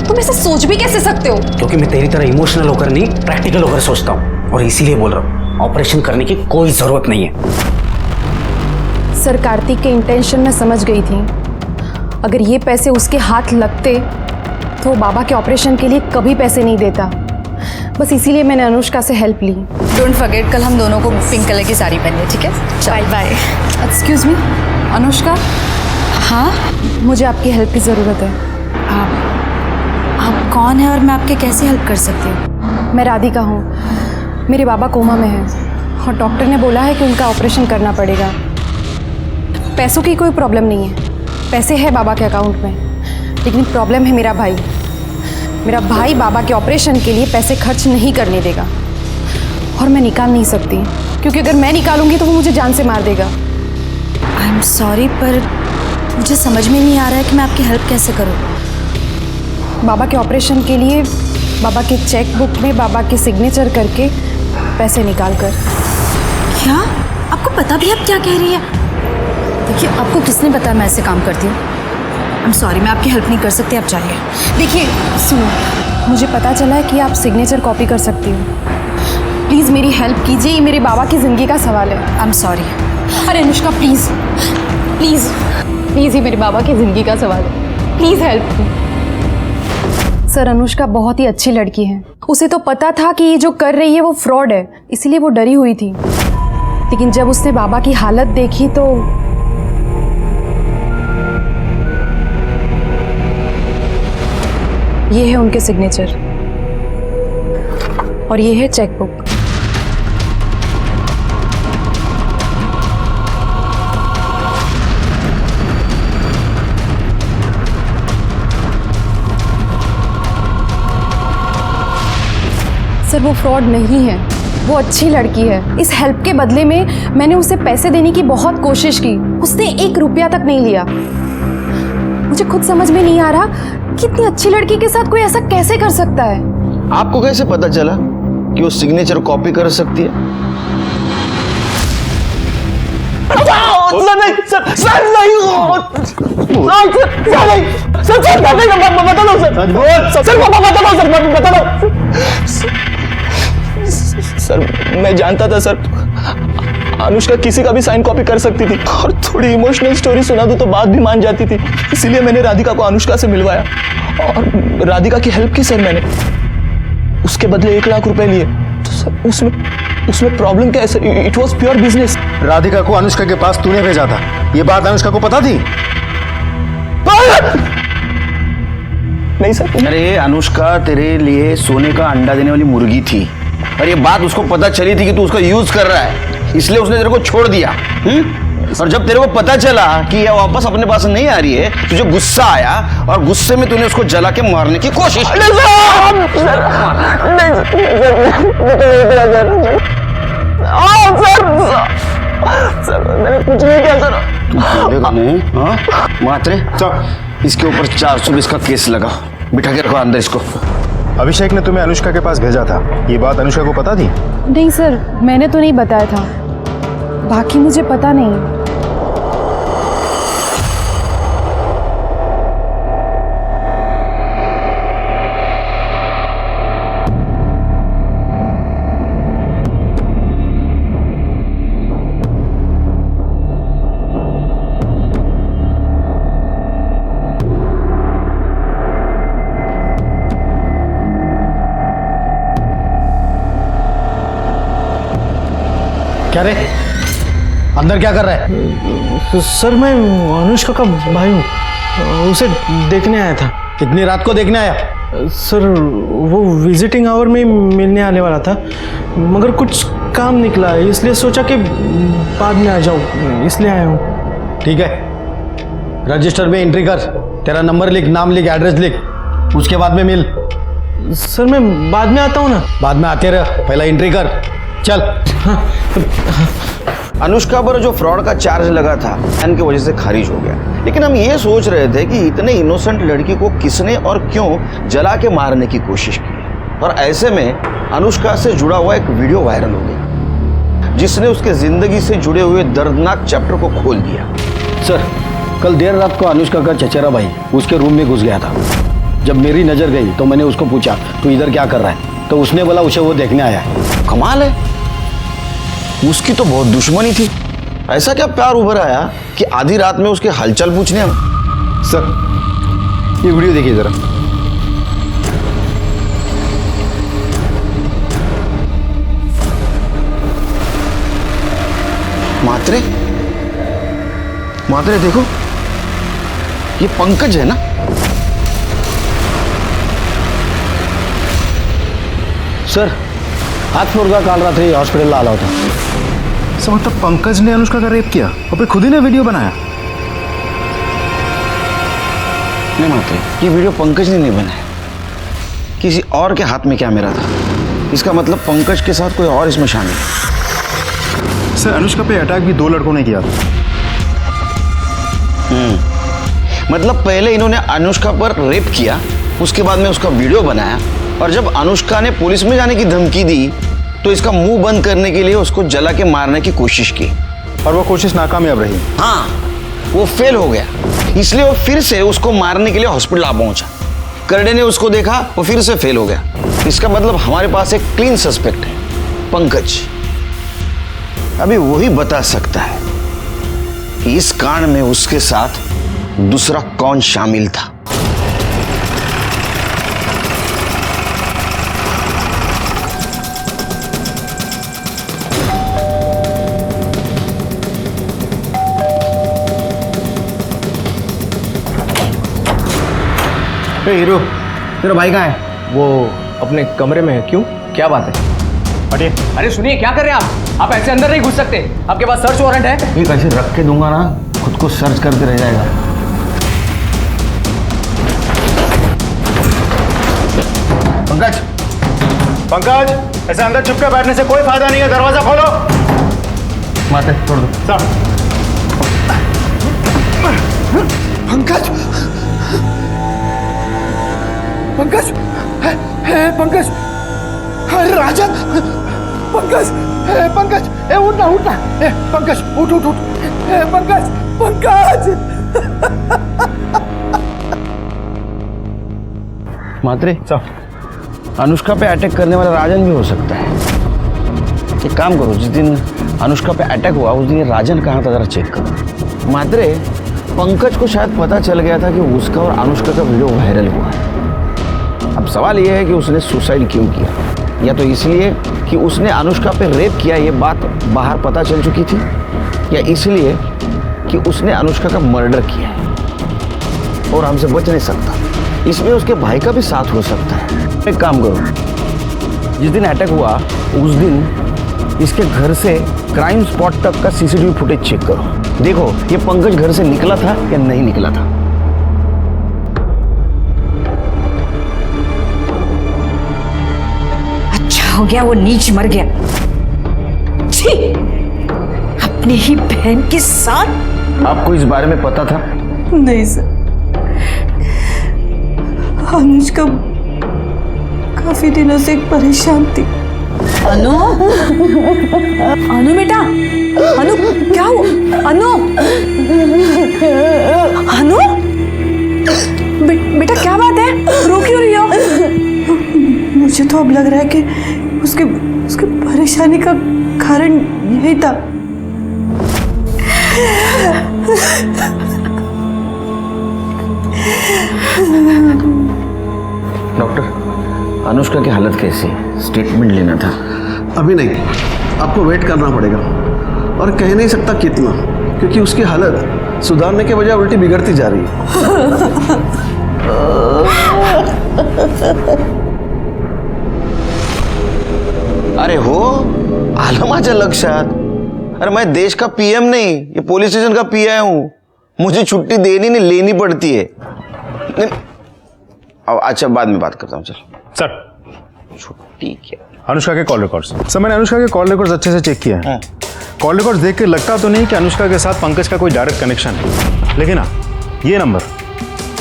तुम ऐसा सोच भी कैसे सकते हो? क्योंकि मैं तेरी तरह इमोशनल होकर नहीं, प्रैक्टिकल होकर सोचता हूँ, और इसीलिए बोल रहा हूँ ऑपरेशन करने की कोई जरूरत नहीं है। सर कार्तिक के इंटेंशन मैं समझ गई थी। अगर ये पैसे उसके हाथ लगते तो वो बाबा के ऑपरेशन के लिए कभी पैसे नहीं देता। बस इसीलिए मैंने अनुष्का से हेल्प ली। डोंट फॉरगेट कल हम दोनों को पिंक कलर की साड़ी पहनी है, ठीक है? Bye bye. Excuse me Anushka. हाँ, मुझे आपकी हेल्प की ज़रूरत है। आप कौन है और मैं आपके कैसे हेल्प कर सकती हूँ? मैं राधिका हूँ। मेरे बाबा कोमा में हैं और डॉक्टर ने बोला है कि उनका ऑपरेशन करना पड़ेगा। पैसों की कोई प्रॉब्लम नहीं है, पैसे है बाबा के अकाउंट में, लेकिन प्रॉब्लम है मेरा भाई। मेरा भाई बाबा के ऑपरेशन के लिए पैसे खर्च नहीं करने देगा और मैं निकाल नहीं सकती, क्योंकि अगर मैं निकालूंगी तो वो मुझे जान से मार देगा। आई एम सॉरी, पर मुझे समझ में नहीं आ रहा है कि मैं आपकी हेल्प कैसे करूँ। बाबा के ऑपरेशन के लिए बाबा के चेक बुक में बाबा के सिग्नेचर करके पैसे निकाल कर। क्या आपको पता भी आप क्या कह रही है? देखिए, आपको किसने बताया मैं ऐसे काम करती हूँ? आई एम सॉरी, मैं आपकी हेल्प नहीं कर सकती, आप जाइए। देखिए सुनो, मुझे पता चला है कि आप सिग्नेचर कॉपी कर सकती हो। प्लीज़ मेरी हेल्प कीजिए, ये मेरे बाबा की ज़िंदगी का सवाल है। I am sorry. अरे अनुष्का प्लीज़ प्लीज़ प्लीज़, ये मेरे बाबा की ज़िंदगी का सवाल है, please help me. Sir Anushka बहुत ही अच्छी लड़की है, उसे तो पता था कि ये जो कर रही है वो फ्रॉड है, इसीलिए वो डरी हुई थी। लेकिन जब उसने बाबा की हालत देखी तो ये है उनके सिग्नेचर और ये है चेक बुक। सर वो फ्रॉड नहीं है, वो अच्छी लड़की है। इस हेल्प के बदले में मैंने उसे पैसे देने की बहुत कोशिश की, उसने 1 रुपया तक नहीं लिया। मुझे खुद समझ में नहीं आ रहा कि इतनी अच्छी लड़की के साथ कोई ऐसा कैसे कर सकता है। आपको कैसे पता चला कि वो सिग्नेचर कॉपी कर सकती है? सर मैं जानता था सर अनुष्का किसी का भी साइन कॉपी कर सकती थी, और थोड़ी इमोशनल स्टोरी सुना दूं तो बात भी मान जाती थी। इसीलिए मैंने राधिका को अनुष्का से मिलवाया और राधिका की हेल्प की सर मैंने। उसके बदले 1 लाख रुपए लिए। तो सर उसमें प्रॉब्लम क्या है sir? It was pure business. Radhika को अनुष्का के पास तूने भेजा था, ये बात अनुष्का को पता थी? नहीं सर। अरे अनुष्का तेरे लिए सोने का अंडा देने वाली मुर्गी थी, और ये बात उसको पता चली थी कि तू उसका यूज कर रहा है, इसलिए उसने तेरे को छोड़ दिया। और जब तेरे को पता चला कि ये वापस अपने पास नहीं आ रही है, तुझे गुस्सा आया और गुस्से में तूने उसको जला के मारने की कोशिश की। सर मैंने कुछ नहीं किया सर। तू बोलेगा नहीं? हाँ मात्रे, इसके ऊपर 420 का केस लगा, बिठा के रखो अंदर इसको। अभिषेक ने तुम्हें अनुष्का के पास भेजा था, ये बात अनुष्का को पता थी? नहीं सर, मैंने तो नहीं बताया था, बाकी मुझे पता नहीं। क्या रे, अंदर क्या कर रहा है? सर मैं अनुष्का का भाई हूँ, उसे देखने आया था। कितनी रात को देखने आया? सर वो विजिटिंग आवर में मिलने आने वाला था, मगर कुछ काम निकला है, इसलिए सोचा कि बाद में आ जाऊँ, इसलिए आया हूँ। ठीक है, रजिस्टर में एंट्री कर, तेरा नंबर लिख, नाम लिख, एड्रेस लिख, उसके बाद में मिल। सर मैं बाद में आता हूँ ना। बाद में आते रह, पहला एंट्री कर, चल। अनुष्का पर जो फ्रॉड का चार्ज लगा था बहन की वजह से खारिज हो गया, लेकिन हम ये सोच रहे थे कि इतने इनोसेंट लड़की को किसने और क्यों जला के मारने की कोशिश की। और ऐसे में अनुष्का से जुड़ा हुआ एक वीडियो वायरल हो गया जिसने उसके जिंदगी से जुड़े हुए दर्दनाक चैप्टर को खोल दिया। सर, कल देर रात को अनुष्का का चचेरा भाई उसके रूम में घुस गया था। जब मेरी नज़र गई तो मैंने उसको पूछा तू इधर क्या कर रहा है, तो उसने बोला उसे वो देखने आया है। कमाल है, उसकी तो बहुत दुश्मनी थी। ऐसा क्या प्यार उभर आया कि आधी रात में उसके हालचाल पूछने हम। सर ये वीडियो देखिए जरा। मात्रे मात्रे देखो, ये पंकज है ना? सर, हाथ मुर्गा काल रात्रि हॉस्पिटल आला होता। सर मतलब पंकज ने अनुष्का का रेप किया और फिर खुद ही ने वीडियो बनाया? नहीं मात्रे, ये वीडियो पंकज ने नहीं बनाया, किसी और के हाथ में कैमरा था। इसका मतलब पंकज के साथ कोई और इसमें शामिल है। सर अनुष्का पे अटैक भी 2 लड़कों ने किया था। मतलब पहले इन्होंने अनुष्का पर रेप किया, उसके बाद में उसका वीडियो बनाया, और जब अनुष्का ने पुलिस में जाने की धमकी दी तो इसका मुंह बंद करने के लिए उसको जला के मारने की कोशिश की, और वो कोशिश नाकामयाब रही। हाँ, वो फेल हो गया, इसलिए वो फिर से उसको मारने के लिए हॉस्पिटल आ पहुंचा। करडे ने उसको देखा, वो फिर से फेल हो गया। इसका मतलब हमारे पास एक क्लीन सस्पेक्ट है, पंकज। अभी वही बता सकता है कि इस कांड में उसके साथ दूसरा कौन शामिल था। हीरो, तेरा भाई कहाँ है? वो अपने कमरे में है। क्यों, क्या बात है? हटिए। अरे सुनिए, क्या कर रहे हैं आप ऐसे अंदर नहीं घुस सकते। आपके पास सर्च वारंट है। ये कैसे रख के दूंगा ना, खुद को सर्च करते रह जाएगा। पंकज, पंकज, ऐसे अंदर चुपके बैठने से कोई फायदा नहीं है, दरवाजा खोलो। माते छोड़ दो। सर पंकज, पंकज, पंकज, अरे राजन, पंकज, पंकज, उठना उठना, पंकज उठ उठ उठ, पंकज, पंकज। मात्रे, अनुष्का पे अटैक करने वाला राजन भी हो सकता है। एक काम करो, जिस दिन अनुष्का पे अटैक हुआ उस दिन ये राजन कहाँ था जरा चेक करो। मात्रे, पंकज को शायद पता चल गया था कि उसका और अनुष्का का वीडियो वायरल हुआ है। अब सवाल यह है कि उसने सुसाइड क्यों किया, या तो इसलिए कि उसने अनुष्का पे रेप किया, ये बात बाहर पता चल चुकी थी, या इसलिए कि उसने अनुष्का का मर्डर किया है और हमसे बच नहीं सकता, इसमें उसके भाई का भी साथ हो सकता है। एक काम करो, जिस दिन अटैक हुआ उस दिन इसके घर से क्राइम स्पॉट तक का सीसीटीवी फुटेज चेक करो। देखो ये पंकज घर से निकला था या नहीं निकला था। अच्छा हो गया वो नीच मर गया। छी, अपनी ही बहन के साथ। आपको इस बारे में पता था? नहीं सर, अनुष्का काफी दिनों से परेशान थी। अनु, अनु बेटा, अनु क्या हुआ? अनु, अनु, बेटा क्या बात है, रो क्यों रही हो? मुझे तो अब लग रहा है कि उसके उसके परेशानी का कारण यही था। डॉक्टर, अनुष्का की हालत कैसी है? स्टेटमेंट लेना था। अभी नहीं, आपको वेट करना पड़ेगा, और कह नहीं सकता कितना, क्योंकि उसकी हालत सुधारने के बजाय उल्टी बिगड़ती जा रही है। अरे हो, आलं माझ्या लक्षात। अरे मैं देश का पीएम नहीं, ये पुलिस स्टेशन का पीआई हूं। मुझे छुट्टी देनी नहीं लेनी पड़ती है। नहीं, अच्छा बाद में बात करता हूँ। चल सर, छुट्टी क्या? अनुष्का के कॉल रिकॉर्ड्स। सर मैंने अनुष्का के कॉल रिकॉर्ड्स अच्छे से चेक किए हैं। कॉल रिकॉर्ड्स देख के लगता तो नहीं कि अनुष्का के साथ पंकज का कोई डायरेक्ट कनेक्शन है, लेकिन हाँ ये नंबर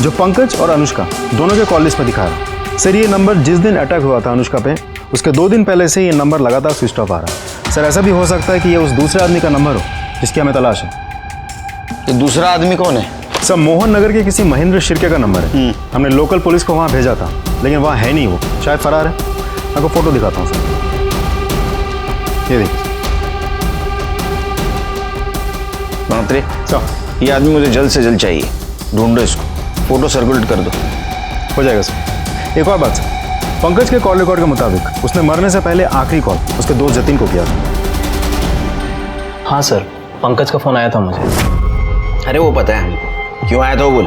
जो पंकज और अनुष्का दोनों के कॉल लिस्ट में दिखा रहा है सर, ये नंबर जिस दिन अटैक हुआ था अनुष्का पे उसके 2 दिन पहले से ये नंबर लगातार स्विच ऑफ आ रहा है। सर ऐसा भी हो सकता है कि ये उस दूसरे आदमी का नंबर हो जिसकी हमें तलाश है। ये दूसरा आदमी कौन है? सर मोहन नगर के किसी महेंद्र शिर्के का नंबर है। हमने लोकल पुलिस को वहाँ भेजा था लेकिन वहाँ है नहीं, वो शायद फरार है। मैं आपको फोटो दिखाता हूँ सर, ये देखिए। महात्रे सर ये आदमी मुझे जल्द से जल्द चाहिए, ढूंढो इसको, फोटो सर्कुलेट कर दो। हो जाएगा सर। एक और बात सर, पंकज के कॉल रिकॉर्ड के मुताबिक उसने मरने से पहले आखिरी कॉल उसके दोस्त जतिन को किया था। हाँ सर, पंकज का फ़ोन आया था मुझे। अरे वो पता है हमको, क्यों आया था वो बोल।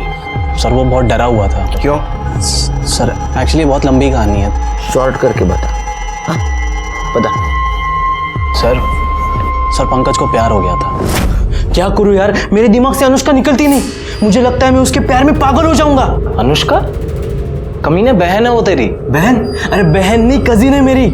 सर वो बहुत डरा हुआ था। क्यों? सर एक्चुअली बहुत लंबी कहानी है। शॉर्ट करके बता। हाँ बता। सर पंकज को प्यार हो गया था। क्या करूं यार, मेरे दिमाग से अनुष्का निकलती नहीं। मुझे लगता है मैं उसके प्यार में पागल हो जाऊंगा। अनुष्का? कमीने बहन है वो तेरी? बहन? अरे बहन नहीं, कजिन है मेरी।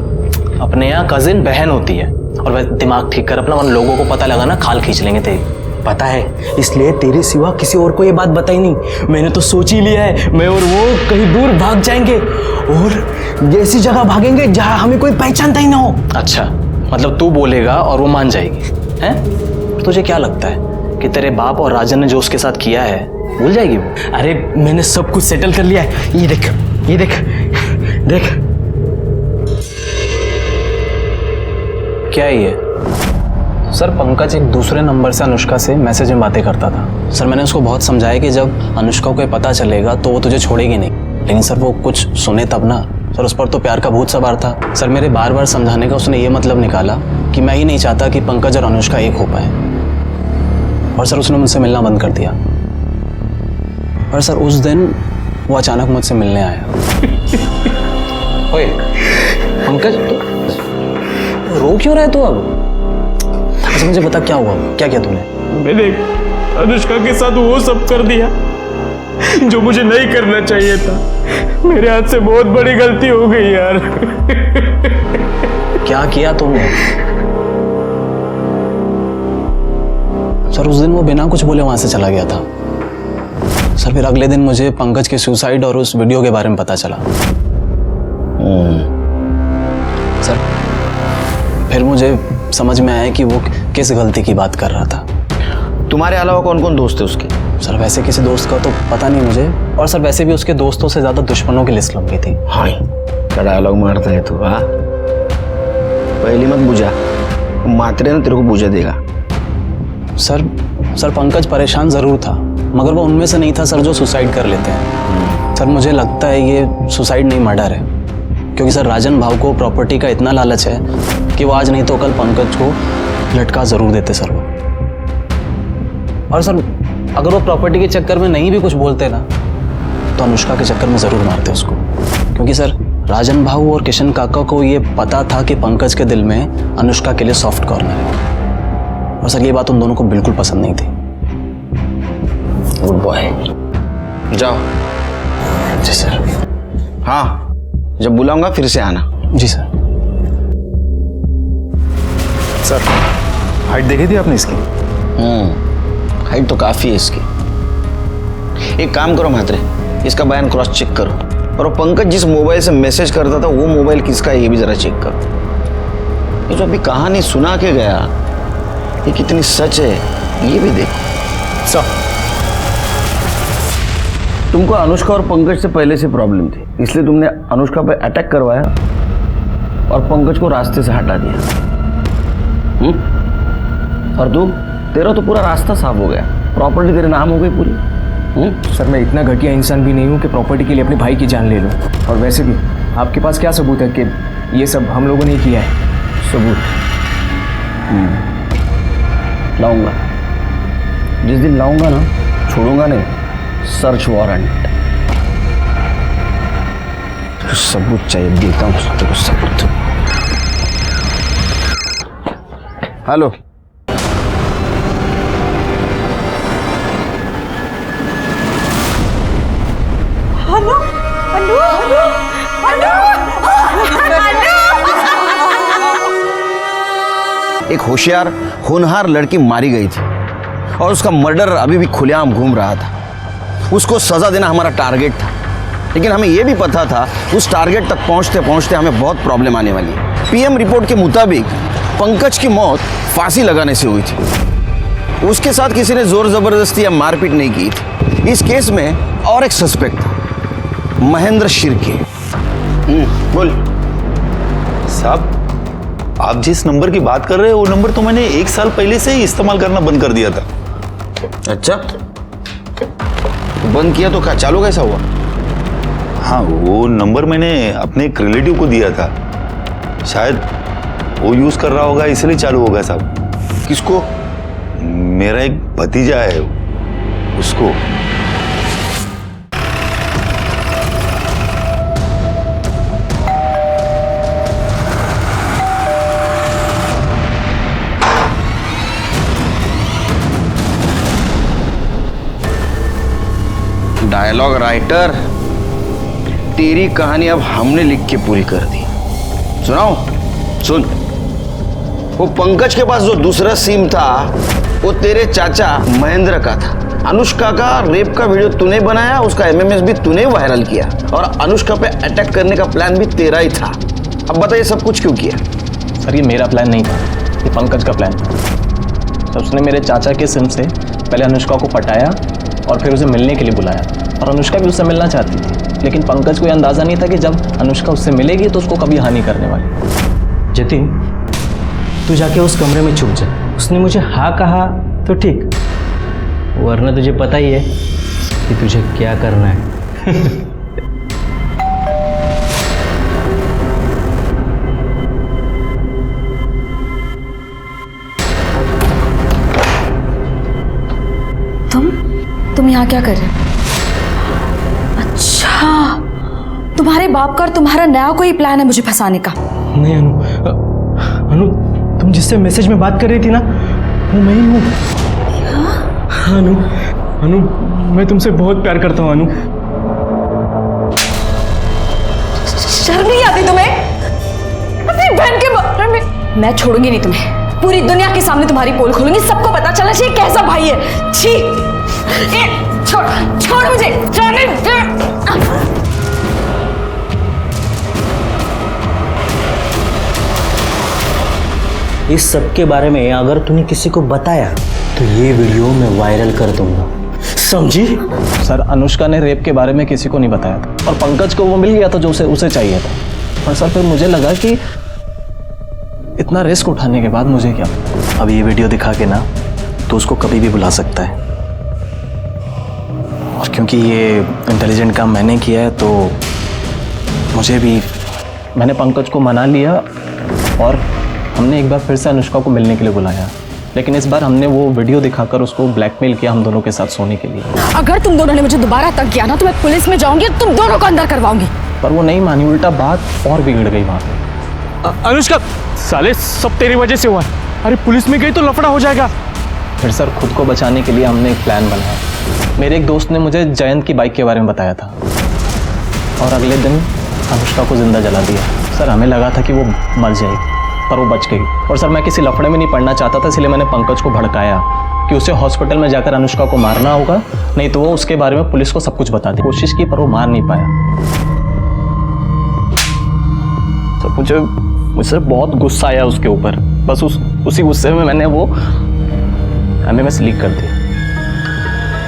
अपने यहाँ कजिन बहन होती है। और वह दिमाग ठीक कर अपना, वन लोगों को पता लगा ना खाल खींच लेंगे तेरी। पता है, इसलिए तेरे सिवा किसी और को ये बात बताई नहीं। मैंने तो सोच ही लिया है, मैं और वो कहीं दूर भाग जाएंगे और ऐसी जगह भागेंगे जहां हमें कोई पहचानता ही ना हो। अच्छा, मतलब तू बोलेगा और वो मान जाएगी, हैं? तुझे क्या लगता है कि तेरे बाप और राजन ने जो उसके साथ किया है भूल जाएगी वो? अरे मैंने सब कुछ सेटल कर लिया है। ये देख, ये देख, देख। क्या है ये? सर पंकज एक दूसरे नंबर से अनुष्का से मैसेज में बातें करता था। सर मैंने उसको बहुत समझाया कि जब अनुष्का को पता चलेगा तो वो तुझे छोड़ेगी नहीं, लेकिन सर वो कुछ सुने तब ना। सर उस पर तो प्यार का भूत सवार था। सर मेरे बार बार समझाने का उसने ये मतलब निकाला कि मैं ही नहीं चाहता कि पंकज और अनुष्का एक हो पाए। और सर उसने मुझसे मिलना बंद कर दिया। और सर उस दिन वो अचानक मुझसे मिलने आया। ओए पंकज, रो क्यों रहे तू अब? अच्छा मुझे बता क्या हुआ, क्या किया तूने? मैंने अनुष्का के साथ वो सब कर दिया जो मुझे नहीं करना चाहिए था। मेरे हाथ से बहुत बड़ी गलती हो गई यार। क्या किया तुमने? सर उस दिन वो बिना कुछ बोले वहां से चला गया था। सर फिर अगले दिन मुझे पंकज के सुसाइड और उस वीडियो के बारे में पता चला। सर फिर मुझे समझ में आया कि वो किस गलती की बात कर रहा था। तुम्हारे अलावा कौन कौन दोस्त है उसके? सर वैसे किसी दोस्त का तो पता नहीं मुझे, और सर वैसे भी उसके दोस्तों से ज्यादा दुश्मनों की लिस्ट लंबी थी। हाँ क्या डायलॉग मारता है तू? हाँ पहली मत बुझा, मात्रे ना तेरे को बुझा देगा। सर पंकज परेशान जरूर था, मगर वो उनमें से नहीं था सर जो सुसाइड कर लेते हैं। सर मुझे लगता है ये सुसाइड नहीं मर्डर है, क्योंकि सर राजन भाव को प्रॉपर्टी का इतना लालच है कि वो आज नहीं तो कल पंकज को लटका जरूर देते सर वो। और सर अगर वो प्रॉपर्टी के चक्कर में नहीं भी कुछ बोलते ना तो अनुष्का के चक्कर में जरूर मारते उसको, क्योंकि सर राजन भाऊ और किशन काका को ये पता था कि पंकज के दिल में अनुष्का के लिए सॉफ्ट कॉर्नर है। और सर ये बात उन दोनों को बिल्कुल पसंद नहीं थी। गुड बॉय, जाओ। जी सर। हाँ जब बुलाऊंगा फिर से आना। जी सर। सर हाइट देखी थी आपने इसकी? हाइट तो काफी है इसकी। एक काम करो म्हात्रे, इसका बयान क्रॉस चेक करो, और वो पंकज जिस मोबाइल से मैसेज करता था वो मोबाइल किसका है ये भी जरा चेक करो। ये जो अभी कहानी सुना के गया ये कितनी सच है ये भी देखो। सर तुमको अनुष्का और पंकज से पहले से प्रॉब्लम थी, इसलिए तुमने अनुष्का पे अटैक करवाया और पंकज को रास्ते से हटा दिया। और तू, तेरा तो पूरा रास्ता साफ हो गया, प्रॉपर्टी तेरे नाम हो गई पूरी। सर मैं इतना घटिया इंसान भी नहीं हूँ कि प्रॉपर्टी के लिए अपने भाई की जान ले लूँ। और वैसे भी आपके पास क्या सबूत है कि ये सब हम लोगों ने किया है? सबूत लाऊंगा, जिस दिन लाऊंगा ना छोड़ूंगा नहीं, सर्च वारंट। तो सबूत चाहिए, देता हूँ तेरे को सबूत। हेलो अनु, अनु, अनु, अनु, अनु, एक होशियार होनहार लड़की मारी गई थी और उसका मर्डर अभी भी खुलेआम घूम रहा था। उसको सजा देना हमारा टारगेट था, लेकिन हमें यह भी पता था उस टारगेट तक पहुंचते पहुंचते हमें बहुत प्रॉब्लम आने वाली है। पीएम रिपोर्ट के मुताबिक पंकज की मौत फांसी लगाने से हुई थी। उसके साथ किसी ने जोर जबरदस्ती या मारपीट नहीं की थी। इस केस में और एक सस्पेक्ट था, महेंद्र शिर्के। बोल साहब, आप जिस नंबर की बात कर रहे हैं वो नंबर तो मैंने 1 साल पहले से ही इस्तेमाल करना बंद कर दिया था। अच्छा, बंद किया तो क्या चालू कैसा हुआ? हाँ, वो नंबर मैंने अपने एक रिलेटिव को दिया था, शायद वो यूज कर रहा होगा इसलिए चालू होगा साहब। किसको? मेरा एक भतीजा है, उसको। डायलॉग राइटर, तेरी कहानी अब हमने लिख के पूरी कर दी। सुनाओ? सुन। वो पंकज के पास जो दूसरा सिम था वो तेरे चाचा महेंद्र का था। अनुष्का का रेप का वीडियो तूने बनाया, उसका एमएमएस भी तूने वायरल किया और अनुष्का पे अटैक करने का प्लान भी तेरा ही था। अब बताइए सब कुछ क्यों किया? सर, ये मेरा प्लान नहीं था, ये पंकज का प्लान था। तो उसने मेरे चाचा के सिम से पहले अनुष्का को पटाया और फिर उसे मिलने के लिए बुलाया, और अनुष्का भी उससे मिलना चाहती थी, लेकिन पंकज को यह अंदाज़ा नहीं था कि जब अनुष्का उससे मिलेगी तो उसको कभी हानि करने वाली। जतिन, तू जाके उस कमरे में छुप जा। उसने मुझे हाँ कहा तो ठीक, वरना तुझे पता ही है कि तुझे क्या करना है। तुम यहाँ क्या कर रहे हो? अच्छा, तुम्हारे बाप का और तुम्हारा नया कोई प्लान है मुझे फंसाने का? नहीं अनु, तुम जिससे मैसेज में बात कर रही थी ना, वो मैं ही हूँ। हाँ अनु, मैं तुमसे बहुत प्यार करता हूँ अनु। शर्म नहीं आती तुम्हें? अपनी बहन के बारे में। मैं छोड़ूंगी नहीं तुम्हें, पूरी दुनिया के सामने तुम्हारी पोल खोलूंगी, सबको पता चलना चाहिए कैसा भाई है। छी, छोड़ मुझे, इस सब के बारे में अगर तूने किसी को बताया तो ये वीडियो मैं वायरल कर दूंगा, समझी? सर, अनुष्का ने रेप के बारे में किसी को नहीं बताया था, और पंकज को वो मिल गया था जो उसे चाहिए था। और सर, फिर मुझे लगा कि इतना रिस्क उठाने के बाद मुझे क्या, अब ये वीडियो दिखा के ना तो उसको कभी भी बुला सकता है। और क्योंकि ये इंटेलिजेंट काम मैंने किया है तो मैंने पंकज को मना लिया और हमने एक बार फिर से अनुष्का को मिलने के लिए बुलाया, लेकिन इस बार हमने वो वीडियो दिखाकर उसको ब्लैकमेल किया हम दोनों के साथ सोने के लिए। अगर तुम दोनों ने मुझे दोबारा तंग किया ना तो मैं पुलिस में जाऊंगी और तुम दोनों को अंदर करवाऊंगी। पर वो नहीं मानी, उल्टा बात और बिगड़ गई वहाँ पे। अनुष्का, साले सब तेरी वजह से हुआ है। अरे पुलिस में गई तो लफड़ा हो जाएगा। फिर सर, खुद को बचाने के लिए हमने एक प्लान बनाया। मेरे एक दोस्त ने मुझे जयंत की बाइक के बारे में बताया था और अगले दिन अनुष्का को जिंदा जला दिया। सर, हमें लगा था कि वो मर जाएगी, पर वो बच गई। और सर, मैं किसी लफड़े में नहीं पड़ना चाहता था, इसलिए मैंने पंकज को भड़काया कि उसे हॉस्पिटल में जाकर अनुष्का को मारना होगा, नहीं तो वो उसके बारे में पुलिस को सब कुछ बता दे। कोशिश की पर वो मार नहीं पाया। सर, मुझसे बहुत गुस्सा आया उसके ऊपर। बस उसी गुस्से में मैंने वो एमएमएस लीक कर दी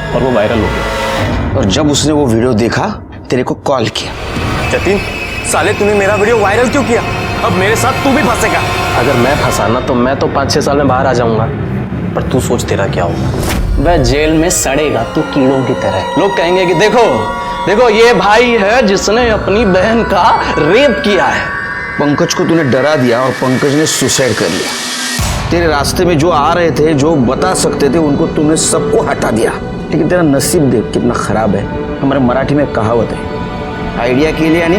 और वो वायरल हो गया। और जब उसने वो वीडियो देखा तेरे को कॉल किया। जतिन, साले तूने मेरा वीडियो वायरल क्यों किया? अब मेरे साथ तू भी फंसेगा। अगर मैं फंसाना तो मैं तो 5-6 साल में बाहर आ जाऊंगा, पर तू सोच तेरा क्या होगा। वह जेल में सड़ेगा तू कीड़ों की तरह। लोग कहेंगे कि देखो ये भाई है जिसने अपनी बहन का रेप किया है। पंकज को तूने डरा दिया और पंकज ने सुसाइड कर लिया। तेरे रास्ते में जो आ रहे थे, जो बता सकते थे, उनको तूने सबको हटा दिया। लेकिन तेरा नसीब देख कितना खराब है। हमारे मराठी में कहावत है, आइडिया के लिए यानी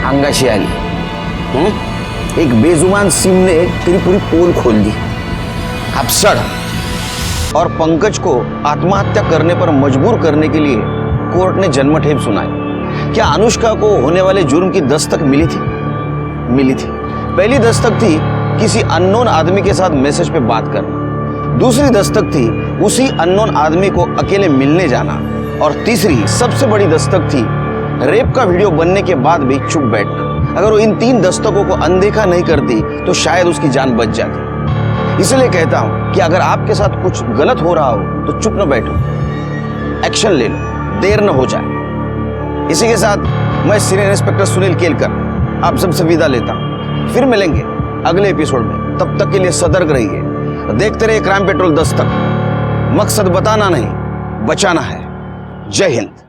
अंगाशी आली। एक बेजुबान सिम ने तेरी पूरी पोल खोल दी। अब सड़। और पंकज को आत्महत्या करने पर मजबूर करने के लिए कोर्ट ने जन्मठेप सुनाई। क्या अनुष्का को होने वाले जुर्म की दस्तक मिली थी? मिली थी। पहली दस्तक थी किसी अननोन आदमी के साथ मैसेज पे बात करना। दूसरी दस्तक थी उसी अननोन आदमी को अकेले मिलने जाना। और तीसरी सबसे बड़ी दस्तक थी रेप का वीडियो बनने के बाद भी चुप बैठना। अगर वो इन 3 दस्तकों को अनदेखा नहीं करती तो शायद उसकी जान बच जाती। इसलिए कहता हूं कि अगर आपके साथ कुछ गलत हो रहा हो तो चुप न बैठो, एक्शन ले लो, देर न हो जाए। इसी के साथ मैं सीनियर इंस्पेक्टर सुनील केलकर आप सबसे विदा लेता हूं। फिर मिलेंगे अगले एपिसोड में। तब तक के लिए सतर्क रहिए, देखते रहिए क्राइम पेट्रोल दस्तक। मकसद बताना नहीं, बचाना है। जय हिंद।